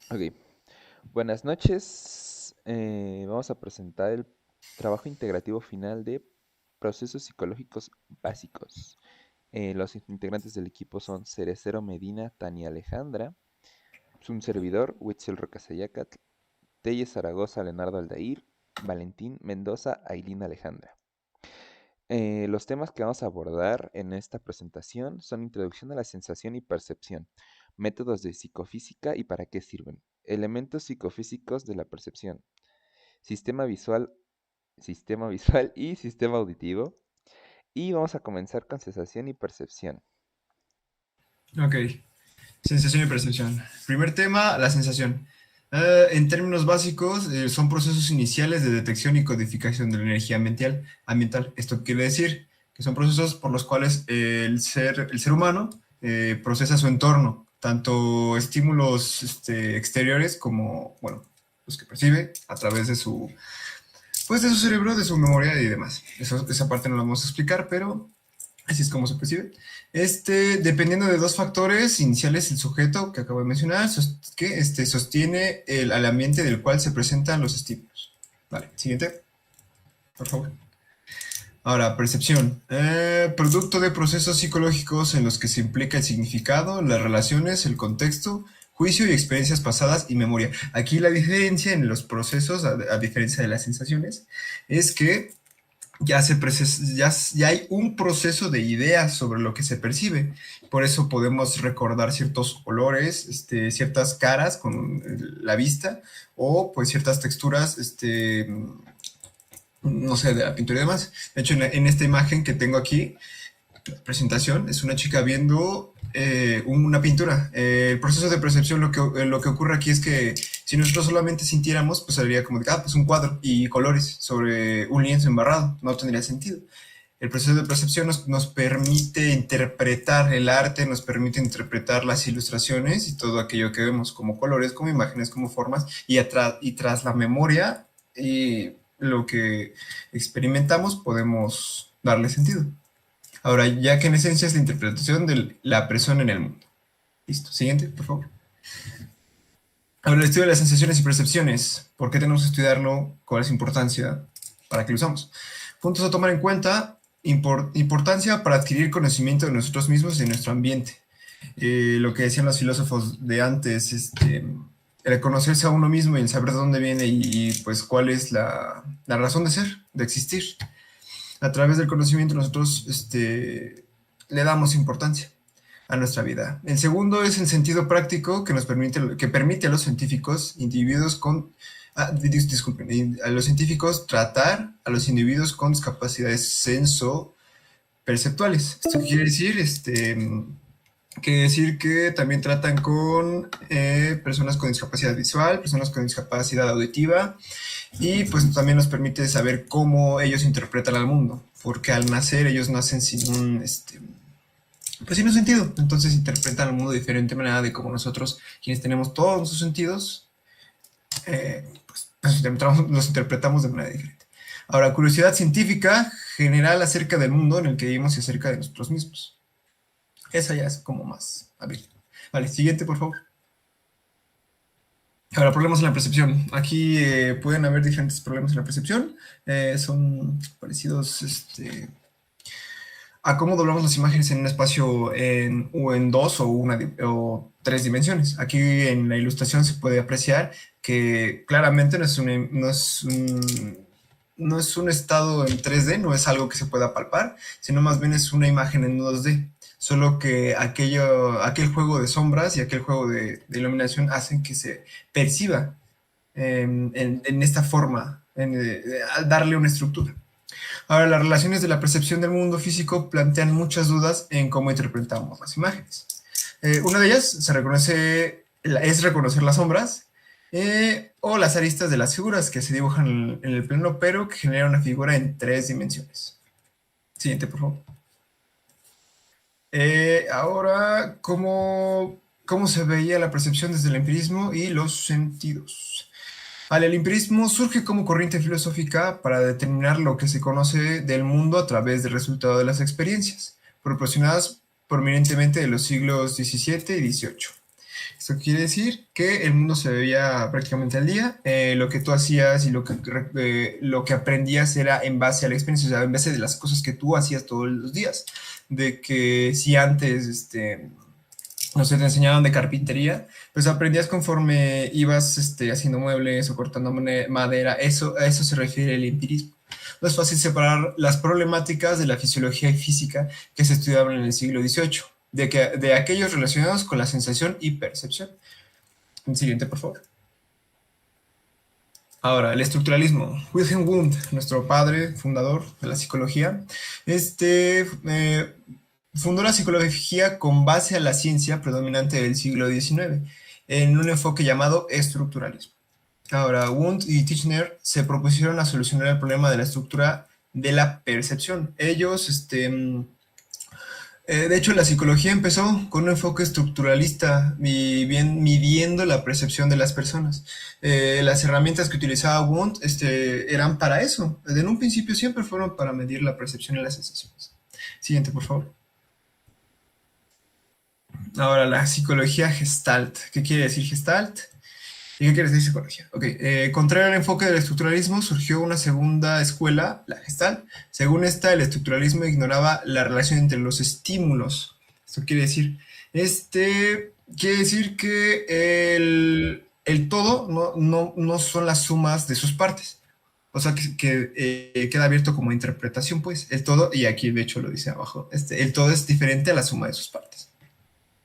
Ok, buenas noches. Vamos a presentar el trabajo integrativo final de procesos psicológicos básicos. Los integrantes del equipo son Cerecero Medina, Tania Alejandra, un servidor, Huitzel Rocasayacatl, Telle Zaragoza, Leonardo Aldair, Valentín Mendoza, Ailín Alejandra. Los temas que vamos a abordar en esta presentación son introducción a la sensación y percepción, métodos de psicofísica y para qué sirven, elementos psicofísicos de la percepción, sistema visual y sistema auditivo. Y vamos a comenzar con sensación y percepción. Ok, sensación y percepción. Primer tema, la sensación. En términos básicos, son procesos iniciales de detección y codificación de la energía ambiental. Esto quiere decir que son procesos por los cuales el ser humano procesa su entorno, tanto estímulos exteriores como, bueno, los que percibe a través de su cerebro, de su memoria y demás. Esa parte no la vamos a explicar, pero así es como se percibe. Dependiendo de dos factores iniciales, el sujeto que acabo de mencionar, que sostiene al ambiente del cual se presentan los estímulos. Vale, siguiente, por favor. Ahora, percepción. Producto de procesos psicológicos en los que se implica el significado, las relaciones, el contexto, juicio y experiencias pasadas y memoria. Aquí la diferencia en los procesos, a diferencia de las sensaciones, es que ya hay un proceso de ideas sobre lo que se percibe. Por eso podemos recordar ciertos olores, ciertas caras con la vista, o pues ciertas texturas, no sé, de la pintura y demás. De hecho, en esta imagen que tengo aquí, presentación, es una chica viendo una pintura. El proceso de percepción, lo que ocurre aquí es que si nosotros solamente sintiéramos, pues sería como de, pues un cuadro y colores sobre un lienzo embarrado, no tendría sentido. El proceso de percepción nos permite interpretar el arte, nos permite interpretar las ilustraciones y todo aquello que vemos como colores, como imágenes, como formas, y tras la memoria y lo que experimentamos podemos darle sentido. Ahora, ya que en esencia es la interpretación de la persona en el mundo. Listo. Siguiente, por favor. Ahora, el estudio de las sensaciones y percepciones. ¿Por qué tenemos que estudiarlo? ¿Cuál es su importancia? ¿Para qué lo usamos? Puntos a tomar en cuenta. Importancia para adquirir conocimiento de nosotros mismos y de nuestro ambiente. Lo que decían los filósofos de antes, el conocerse a uno mismo y el saber de dónde viene pues cuál es la razón de ser, de existir. A través del conocimiento nosotros le damos importancia a nuestra vida. El segundo es el sentido práctico que permite a los científicos, disculpen, a los científicos tratar a los individuos con discapacidades senso-perceptuales. ¿Esto qué quiere decir? Quiere decir que también tratan con personas con discapacidad visual, personas con discapacidad auditiva, y pues también nos permite saber cómo ellos interpretan al mundo, porque al nacer ellos nacen pues sin un sentido, entonces interpretan al mundo de diferente manera de como nosotros, quienes tenemos todos nuestros sentidos, pues los interpretamos de manera diferente. Ahora, curiosidad científica general acerca del mundo en el que vivimos y acerca de nosotros mismos. Esa ya es como más hábil. Vale, siguiente, por favor. Ahora, problemas en la percepción. Aquí pueden haber diferentes problemas en la percepción. Son parecidos a cómo doblamos las imágenes en un espacio o en dos o tres dimensiones. Aquí en la ilustración se puede apreciar que claramente no es un estado en 3D, no es algo que se pueda palpar, sino más bien es una imagen en 2D. Solo que aquel juego de sombras y aquel juego de iluminación hacen que se perciba en esta forma, al darle una estructura. Ahora, las relaciones de la percepción del mundo físico plantean muchas dudas en cómo interpretamos las imágenes. Una de ellas es reconocer las sombras o las aristas de las figuras que se dibujan en el plano, pero que generan una figura en tres dimensiones. Siguiente, por favor. Ahora, ¿cómo se veía la percepción desde el empirismo y los sentidos? Vale, el empirismo surge como corriente filosófica para determinar lo que se conoce del mundo a través del resultado de las experiencias, proporcionadas prominentemente de los siglos XVII y XVIII. Esto quiere decir que el mundo se veía prácticamente al día. Lo que tú hacías y lo que aprendías era en base a la experiencia, o sea, en base de las cosas que tú hacías todos los días. De que si antes, no sé, te enseñaban de carpintería, pues aprendías conforme ibas haciendo muebles o cortando madera. A eso se refiere el empirismo. No es fácil separar las problemáticas de la fisiología y física que se estudiaban en el siglo XVIII, de aquellos relacionados con la sensación y percepción. El siguiente, por favor. Ahora, el estructuralismo. Wilhelm Wundt, nuestro padre, fundador de la psicología, fundó la psicología con base a la ciencia predominante del siglo XIX, en un enfoque llamado estructuralismo. Ahora, Wundt y Titchener se propusieron a solucionar el problema de la estructura de la percepción. Ellos, de hecho, la psicología empezó con un enfoque estructuralista y bien midiendo la percepción de las personas. Las herramientas que utilizaba Wundt eran para eso. En un principio siempre fueron para medir la percepción y las sensaciones. Siguiente, por favor. Ahora, la psicología Gestalt. ¿Qué quiere decir Gestalt? ¿Y qué quiere decir psicología? Ok, contrario al enfoque del estructuralismo, surgió una segunda escuela, la Gestalt. Según esta, el estructuralismo ignoraba la relación entre los estímulos. Esto quiere decir que el todo no son las sumas de sus partes. O sea, que queda abierto como interpretación, pues. El todo, y aquí de hecho lo dice abajo, el todo es diferente a la suma de sus partes.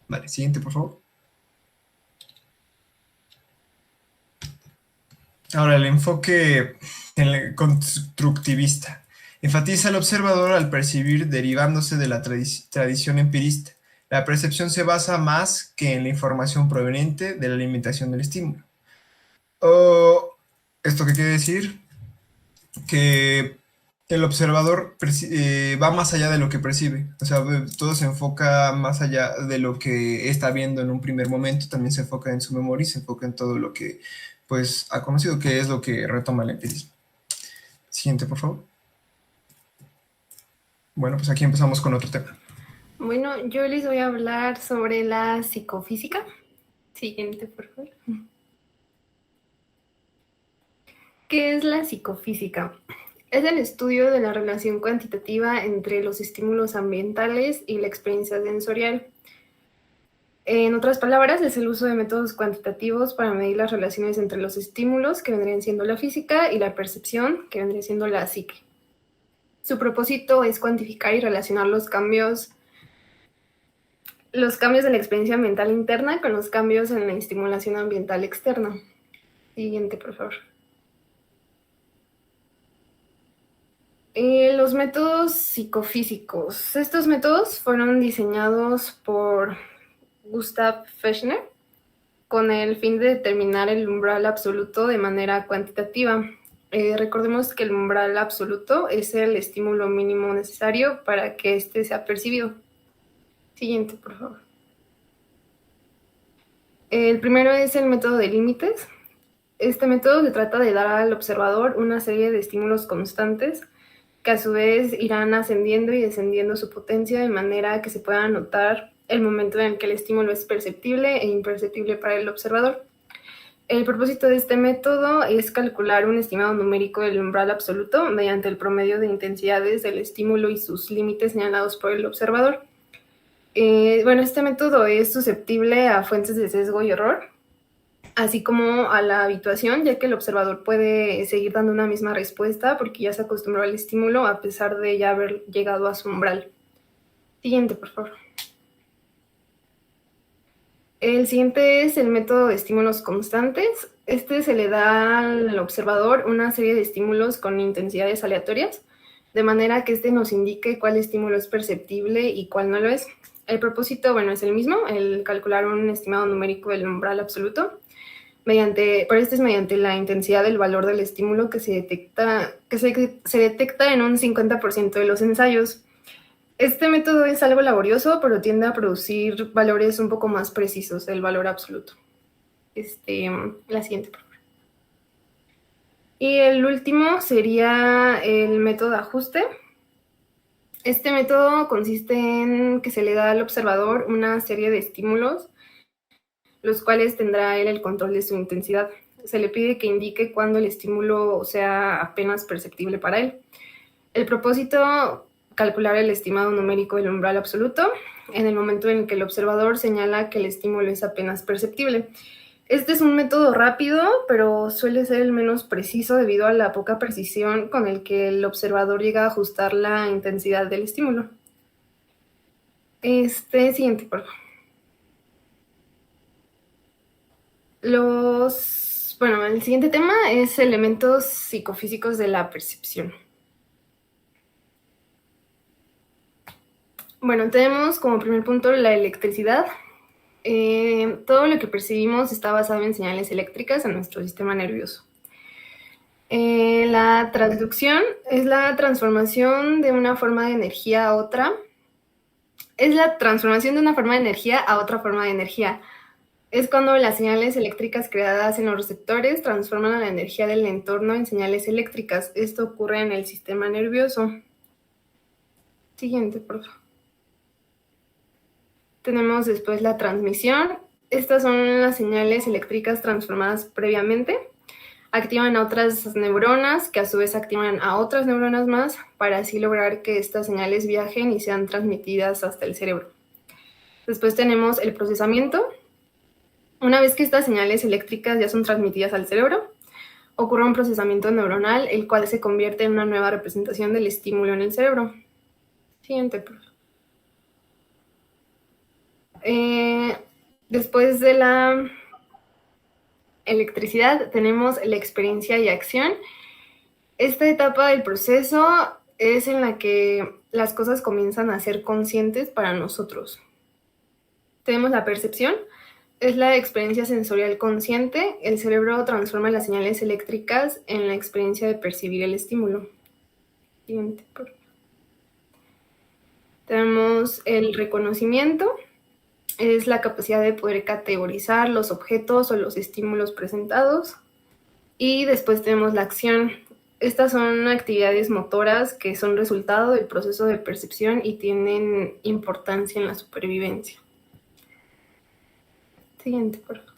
Vale, siguiente, por favor. Ahora, el enfoque constructivista enfatiza al observador al percibir derivándose de la tradición empirista. La percepción se basa más que en la información proveniente de la alimentación del estímulo. ¿Esto qué quiere decir? Que el observador va más allá de lo que percibe. O sea, todo se enfoca más allá de lo que está viendo en un primer momento. También se enfoca en su memoria y se enfoca en todo lo que pues ha conocido, que es lo que retoma el empirismo. Siguiente, por favor. Bueno, pues aquí empezamos con otro tema. Bueno, yo les voy a hablar sobre la psicofísica. Siguiente, por favor. ¿Qué es la psicofísica? Es el estudio de la relación cuantitativa entre los estímulos ambientales y la experiencia sensorial. En otras palabras, es el uso de métodos cuantitativos para medir las relaciones entre los estímulos, que vendrían siendo la física, y la percepción, que vendría siendo la psique. Su propósito es cuantificar y relacionar los cambios de la experiencia ambiental interna con los cambios en la estimulación ambiental externa. Siguiente, por favor. Los métodos psicofísicos. Estos métodos fueron diseñados por Gustav Fechner con el fin de determinar el umbral absoluto de manera cuantitativa. Recordemos que el umbral absoluto es el estímulo mínimo necesario para que éste sea percibido. Siguiente, por favor. El primero es el método de límites. Este método se trata de dar al observador una serie de estímulos constantes que a su vez irán ascendiendo y descendiendo su potencia de manera que se pueda notar el momento en el que el estímulo es perceptible e imperceptible para el observador. El propósito de este método es calcular un estimado numérico del umbral absoluto mediante el promedio de intensidades del estímulo y sus límites señalados por el observador. Este método es susceptible a fuentes de sesgo y error, así como a la habituación, ya que el observador puede seguir dando una misma respuesta porque ya se acostumbró al estímulo a pesar de ya haber llegado a su umbral. Siguiente, por favor. El siguiente es el método de estímulos constantes. Se le da al observador una serie de estímulos con intensidades aleatorias, de manera que nos indique cuál estímulo es perceptible y cuál no lo es. El propósito, es el mismo, el calcular un estimado numérico del umbral absoluto. Es mediante la intensidad del valor del estímulo que se detecta en un 50% de los ensayos. Este método es algo laborioso, pero tiende a producir valores un poco más precisos del valor absoluto. La siguiente, por favor. Y el último sería el método de ajuste. Este método consiste en que se le da al observador una serie de estímulos los cuales tendrá él el control de su intensidad. Se le pide que indique cuando el estímulo sea apenas perceptible para él. El propósito, calcular el estimado numérico del umbral absoluto en el momento en que el observador señala que el estímulo es apenas perceptible. Este es un método rápido, pero suele ser el menos preciso debido a la poca precisión con el que el observador llega a ajustar la intensidad del estímulo. Siguiente, por favor. Bueno, el siguiente tema es elementos psicofísicos de la percepción. Bueno, tenemos como primer punto la electricidad. Todo lo que percibimos está basado en señales eléctricas en nuestro sistema nervioso. La transducción es la transformación de una forma de energía a otra. Es la transformación de una forma de energía a otra forma de energía. Es cuando las señales eléctricas creadas en los receptores transforman a la energía del entorno en señales eléctricas. Esto ocurre en el sistema nervioso. Siguiente, por favor. Tenemos después la transmisión. Estas son las señales eléctricas transformadas previamente. Activan a otras neuronas, que a su vez activan a otras neuronas más, para así lograr que estas señales viajen y sean transmitidas hasta el cerebro. Después tenemos el procesamiento. Una vez que estas señales eléctricas ya son transmitidas al cerebro, ocurre un procesamiento neuronal, el cual se convierte en una nueva representación del estímulo en el cerebro. Siguiente, por favor. Después de la electricidad tenemos la experiencia y acción. Esta etapa del proceso es en la que las cosas comienzan a ser conscientes para nosotros. Tenemos la percepción, es la experiencia sensorial consciente. El cerebro transforma las señales eléctricas en la experiencia de percibir el estímulo. Siguiente, por favor. Tenemos el reconocimiento, es la capacidad de poder categorizar los objetos o los estímulos presentados. Y después tenemos la acción. Estas son actividades motoras que son resultado del proceso de percepción y tienen importancia en la supervivencia. Siguiente, por favor.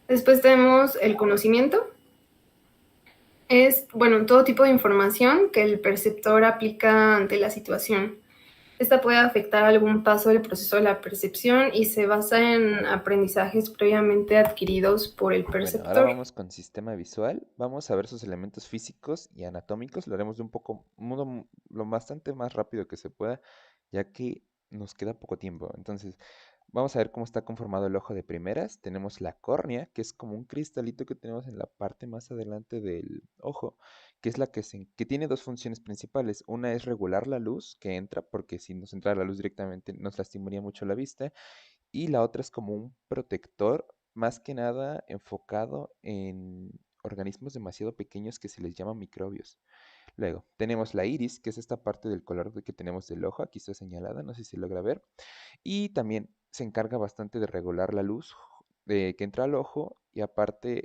Después tenemos el conocimiento. Es, todo tipo de información que el perceptor aplica ante la situación. Esta puede afectar algún paso del proceso de la percepción y se basa en aprendizajes previamente adquiridos por el Bueno, perceptor. ahora vamos con sistema visual. Vamos a ver sus elementos físicos y anatómicos. Lo haremos de lo bastante más rápido que se pueda, ya que nos queda poco tiempo. Entonces, vamos a ver cómo está conformado el ojo de primeras. Tenemos la córnea, que es como un cristalito que tenemos en la parte más adelante del ojo, que es que tiene dos funciones principales. Una es regular la luz que entra, porque si nos entra la luz directamente nos lastimaría mucho la vista. Y la otra es como un protector, más que nada enfocado en organismos demasiado pequeños que se les llama microbios. Luego, tenemos la iris, que es esta parte del color que tenemos del ojo, aquí está señalada, no sé si se logra ver. Y también se encarga bastante de regular la luz que entra al ojo y aparte,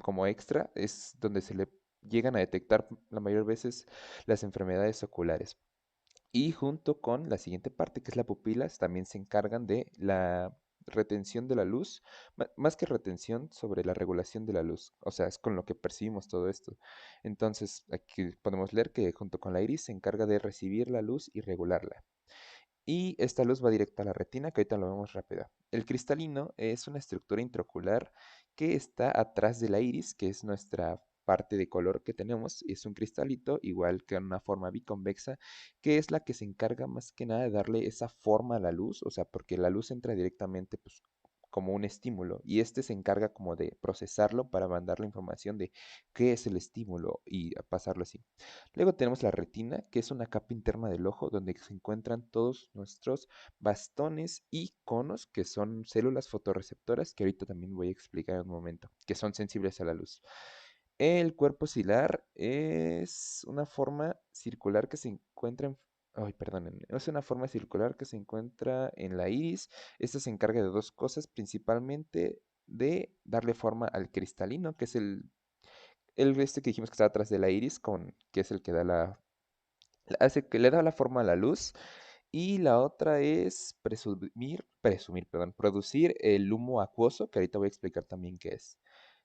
como extra, es donde se le llegan a detectar la mayor veces las enfermedades oculares. Y junto con la siguiente parte, que es la pupilas, también se encargan de la retención de la luz, más que retención, sobre la regulación de la luz. O sea, es con lo que percibimos todo esto. Entonces, aquí podemos leer que junto con la iris se encarga de recibir la luz y regularla. Y esta luz va directa a la retina, que ahorita lo vemos rápida. El cristalino es una estructura intraocular que está atrás de la iris, que es nuestra parte de color que tenemos. Es un cristalito, igual que en una forma biconvexa, que es la que se encarga más que nada de darle esa forma a la luz, o sea, porque la luz entra directamente, pues, como un estímulo, y este se encarga como de procesarlo para mandar la información de qué es el estímulo y pasarlo así. Luego tenemos la retina, que es una capa interna del ojo donde se encuentran todos nuestros bastones y conos, que son células fotorreceptoras, que ahorita también voy a explicar en un momento, que son sensibles a la luz. El cuerpo cilar es una forma circular que se encuentra en... Ay, perdonen. Es una forma circular que se encuentra en la iris. Esta se encarga de dos cosas, principalmente de darle forma al cristalino, que es el que dijimos que está atrás de la iris, que es el que da hace que le da la forma a la luz. Y la otra es perdón, producir el humo acuoso, que ahorita voy a explicar también qué es.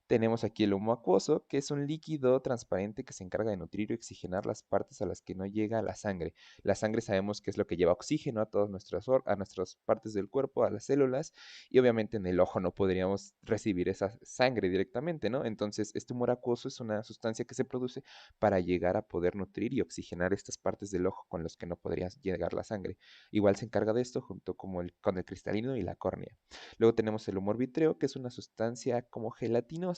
Tenemos aquí el humo acuoso, que es un líquido transparente que se encarga de nutrir y oxigenar las partes a las que no llega la sangre. La sangre sabemos que es lo que lleva oxígeno a todas a nuestras partes del cuerpo, a las células, y obviamente en el ojo no podríamos recibir esa sangre directamente, ¿no? Entonces, este humor acuoso es una sustancia que se produce para llegar a poder nutrir y oxigenar estas partes del ojo con las que no podría llegar la sangre. Igual se encarga de esto junto con el cristalino y la córnea. Luego tenemos el humor vítreo, que es una sustancia como gelatinosa,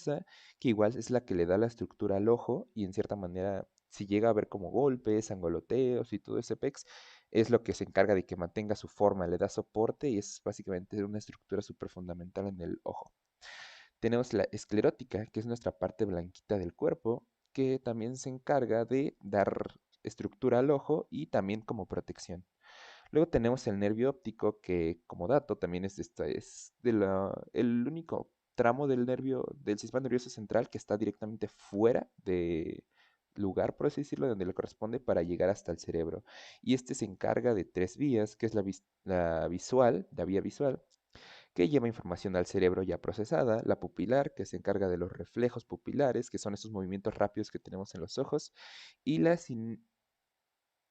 que igual es la que le da la estructura al ojo y en cierta manera, si llega a haber como golpes, angoloteos y todo ese pex, es lo que se encarga de que mantenga su forma, le da soporte y es básicamente una estructura súper fundamental en el ojo. Tenemos la esclerótica, que es nuestra parte blanquita del cuerpo, que también se encarga de dar estructura al ojo y también como protección. Luego tenemos el nervio óptico, que como dato también el único tramo del nervio, del sistema nervioso central que está directamente fuera de lugar, por así decirlo, donde le corresponde para llegar hasta el cerebro. Y este se encarga de tres vías, que es la vía visual, que lleva información al cerebro ya procesada, la pupilar, que se encarga de los reflejos pupilares, que son esos movimientos rápidos que tenemos en los ojos, y la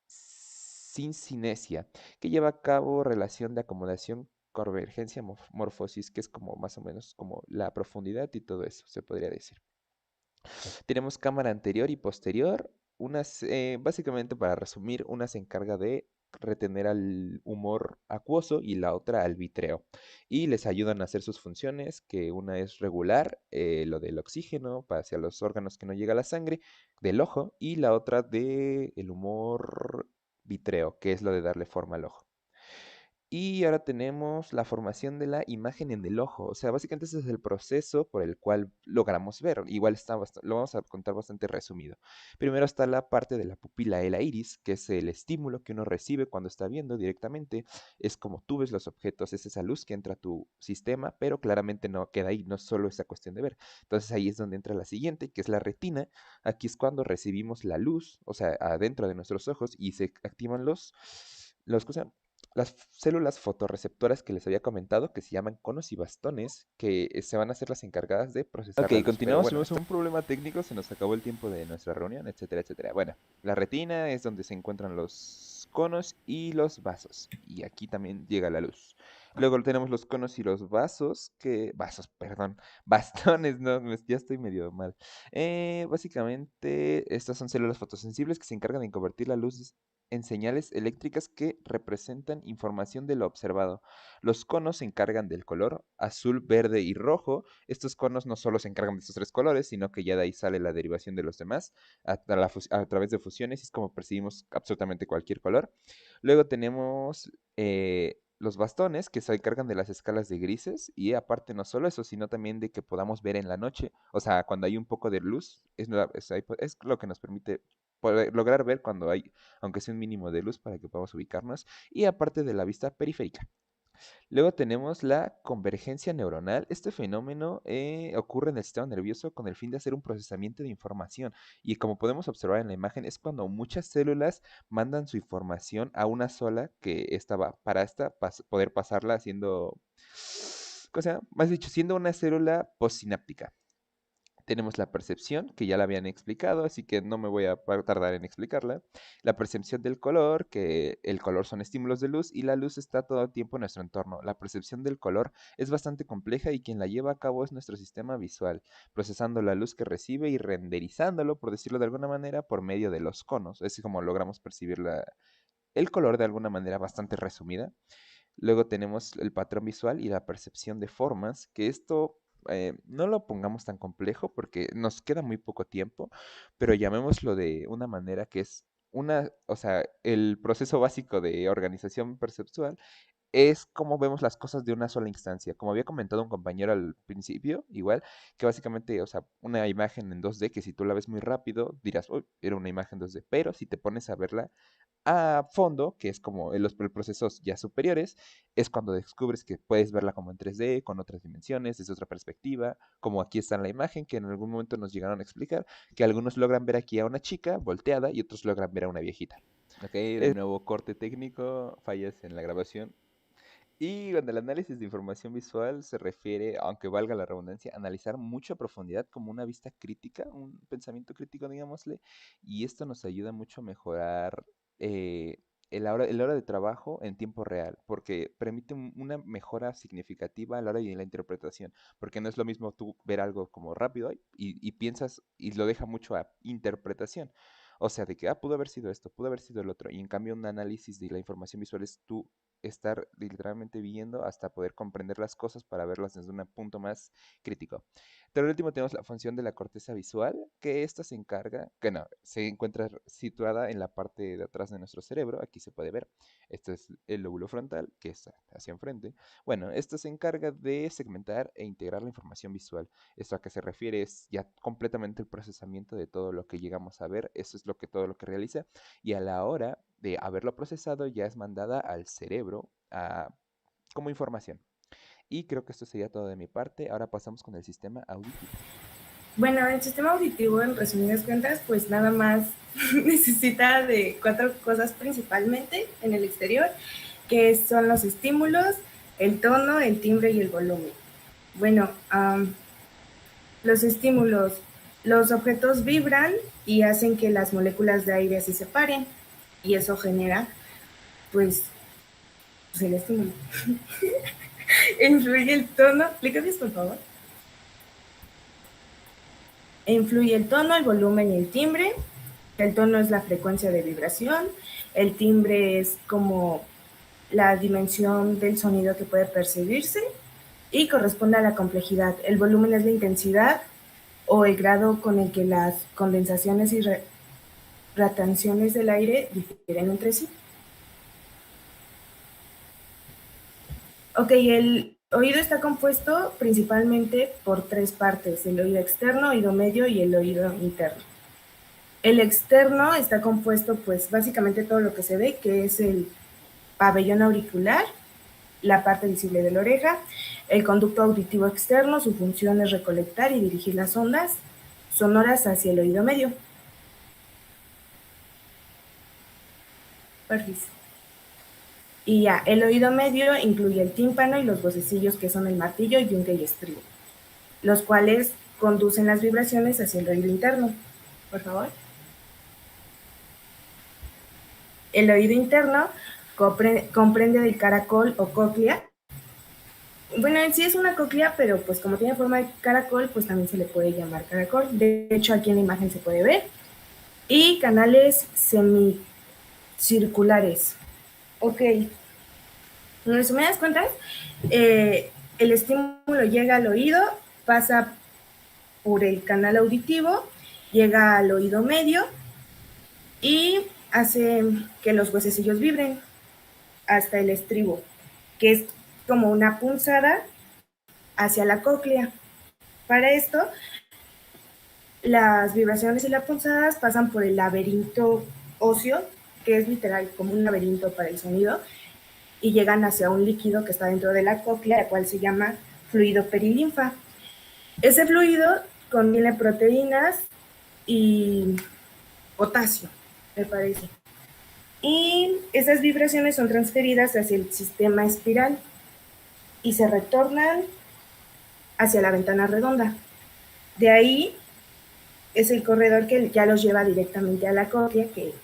sincinesia, que lleva a cabo relación de acomodación, convergencia, morfosis, que es como más o menos como la profundidad y todo eso, se podría decir. Tenemos cámara anterior y posterior. Básicamente, para resumir, una se encarga de retener al humor acuoso y la otra al vitreo. Y les ayudan a hacer sus funciones, que una es regular, lo del oxígeno hacia los órganos que no llega la sangre del ojo, y la otra de el humor vitreo, que es lo de darle forma al ojo. Y ahora tenemos la formación de la imagen en el ojo. O sea, básicamente ese es el proceso por el cual logramos ver. Igual lo vamos a contar bastante resumido. Primero está la parte de la pupila, el iris, que es el estímulo que uno recibe cuando está viendo directamente. Es como tú ves los objetos, es esa luz que entra a tu sistema, pero claramente no queda ahí, no es solo esa cuestión de ver. Entonces ahí es donde entra la siguiente, que es la retina. Aquí es cuando recibimos la luz, o sea, adentro de nuestros ojos y se activan ¿cómo se llama? Las células fotorreceptoras que les había comentado, que se llaman conos y bastones, que se van a ser las encargadas de procesar la Ok, luz. Pero continuamos. bueno, Tuvimos un problema técnico, se nos acabó el tiempo de nuestra reunión, etcétera, etcétera. Bueno, la retina es donde se encuentran los conos y los vasos. Y aquí también llega la luz. Luego tenemos los conos y los perdón, bastones, no, ya estoy medio mal. Básicamente, estas son células fotosensibles que se encargan de convertir la luz en señales eléctricas que representan información de lo observado. Los conos se encargan del color azul, verde y rojo. Estos conos no solo se encargan de estos tres colores, sino que ya de ahí sale la derivación de los demás a través de fusiones y es como percibimos absolutamente cualquier color. Luego tenemos los bastones que se encargan de las escalas de grises y aparte no solo eso, sino también de que podamos ver en la noche, o sea, cuando hay un poco de luz, es lo que nos permite poder lograr ver cuando hay, aunque sea un mínimo de luz para que podamos ubicarnos, y aparte de la vista periférica. Luego tenemos la convergencia neuronal. Este fenómeno ocurre en el sistema nervioso con el fin de hacer un procesamiento de información. Y como podemos observar en la imagen, es cuando muchas células mandan su información a una sola que estaba para poder pasarla haciendo, ¿cómo se llama? Más dicho, siendo una célula postsináptica. Tenemos la percepción, que ya la habían explicado, así que no me voy a tardar en explicarla. La percepción del color, que el color son estímulos de luz y la luz está todo el tiempo en nuestro entorno. La percepción del color es bastante compleja y quien la lleva a cabo es nuestro sistema visual, procesando la luz que recibe y renderizándolo, por decirlo de alguna manera, por medio de los conos. Es como logramos percibir el color de alguna manera bastante resumida. Luego tenemos el patrón visual y la percepción de formas, que esto no lo pongamos tan complejo porque nos queda muy poco tiempo, pero llamémoslo de una manera que es o sea, el proceso básico de organización perceptual es cómo vemos las cosas de una sola instancia. Como había comentado un compañero al principio, igual, que básicamente, o sea, una imagen en 2D que si tú la ves muy rápido dirás, uy, era una imagen 2D, pero si te pones a verla a fondo, que es como en los procesos ya superiores, es cuando descubres que puedes verla como en 3D, con otras dimensiones, desde otra perspectiva, como aquí está en la imagen, que en algún momento nos llegaron a explicar, que algunos logran ver aquí a una chica volteada y otros logran ver a una viejita. Ok, de nuevo corte técnico, fallas en la grabación. Y cuando el análisis de información visual se refiere, aunque valga la redundancia, a analizar mucho a profundidad como una vista crítica, un pensamiento crítico, digámosle, y esto nos ayuda mucho a mejorar eh, el hora de trabajo en tiempo real, porque permite una mejora significativa a la hora de la interpretación, porque no es lo mismo tú ver algo como rápido y piensas y lo deja mucho a interpretación. O sea, de que, pudo haber sido esto, pudo haber sido el otro. Y en cambio, un análisis de la información visual es tú estar literalmente viendo hasta poder comprender las cosas para verlas desde un punto más crítico. Pero al último tenemos la función de la corteza visual, que esta se encarga, que no, se encuentra situada en la parte de atrás de nuestro cerebro, aquí se puede ver. Este es el lóbulo frontal, que está hacia enfrente. Bueno, esto se encarga de segmentar e integrar la información visual. Esto a qué se refiere es ya completamente el procesamiento de todo lo que llegamos a ver, eso es lo que todo lo que realiza, y a la hora de haberlo procesado ya es mandada al cerebro como información. Y creo que esto sería todo de mi parte. Ahora pasamos con el sistema auditivo. Bueno, el sistema auditivo, en resumidas cuentas, pues nada más necesita de 4 cosas principalmente en el exterior, que son los estímulos, el tono, el timbre y el volumen. Bueno, los estímulos, los objetos vibran y hacen que las moléculas de aire se separen y eso genera, pues el estímulo. Influye el tono, explícame por favor. Influye el tono, el volumen y el timbre. El tono es la frecuencia de vibración, el timbre es como la dimensión del sonido que puede percibirse y corresponde a la complejidad. El volumen es la intensidad o el grado con el que las condensaciones y retenciones del aire difieren entre sí. Ok, el oído está compuesto principalmente por 3 partes, el oído externo, oído medio y el oído interno. El externo está compuesto, pues, básicamente todo lo que se ve, que es el pabellón auricular, la parte visible de la oreja, el conducto auditivo externo, su función es recolectar y dirigir las ondas sonoras hacia el oído medio. Perfecto. Y ya, el oído medio incluye el tímpano y los vocecillos que son el martillo, yunque y estribo, los cuales conducen las vibraciones hacia el oído interno. Por favor. El oído interno comprende del caracol o cóclea. Bueno, en sí es una cóclea, pero pues como tiene forma de caracol, pues también se le puede llamar caracol. De hecho, aquí en la imagen se puede ver. Y canales semicirculares. Ok. En resumidas cuentas, el estímulo llega al oído, pasa por el canal auditivo, llega al oído medio y hace que los huesecillos vibren hasta el estribo, que es como una punzada hacia la cóclea. Para esto, las vibraciones y las punzadas pasan por el laberinto óseo, que es literal como un laberinto para el sonido, y llegan hacia un líquido que está dentro de la cóclea, el cual se llama fluido perilinfa. Ese fluido contiene proteínas y potasio, me parece. Y esas vibraciones son transferidas hacia el sistema espiral y se retornan hacia la ventana redonda. De ahí es el corredor que ya los lleva directamente a la cóclea, que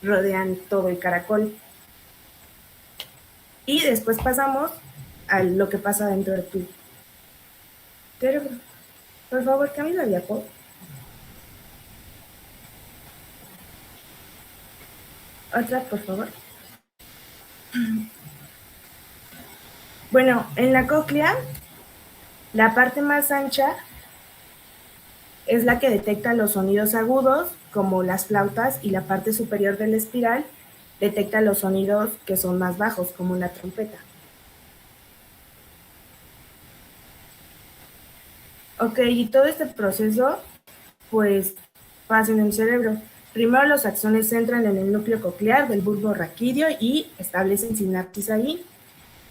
rodean todo el caracol. Y después pasamos a lo que pasa dentro de tu cerebro. Por favor, cambia la diapo. Otra, por favor. Bueno, en la cóclea, la parte más ancha es la que detecta los sonidos agudos, como las flautas, y la parte superior de la espiral detecta los sonidos que son más bajos, como una trompeta. Ok, y todo este proceso, pues, pasa en el cerebro. Primero los axones entran en el núcleo coclear del bulbo raquídeo y establecen sinapsis ahí.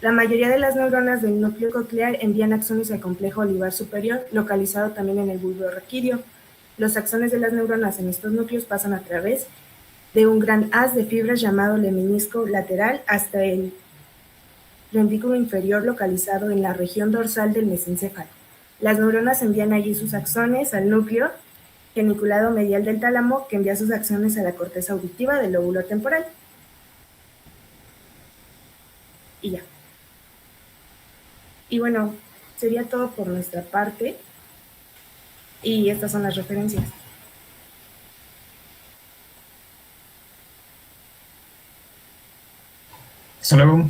La mayoría de las neuronas del núcleo coclear envían axones al complejo olivar superior, localizado también en el bulbo raquídeo. Los axones de las neuronas en estos núcleos pasan a través de un gran haz de fibras llamado lemnisco lateral hasta el ventrículo inferior localizado en la región dorsal del mesencéfalo. Las neuronas envían allí sus axones al núcleo geniculado medial del tálamo, que envía sus axones a la corteza auditiva del lóbulo temporal. Y ya. Y bueno, sería todo por nuestra parte. Y estas son las referencias. Hasta luego.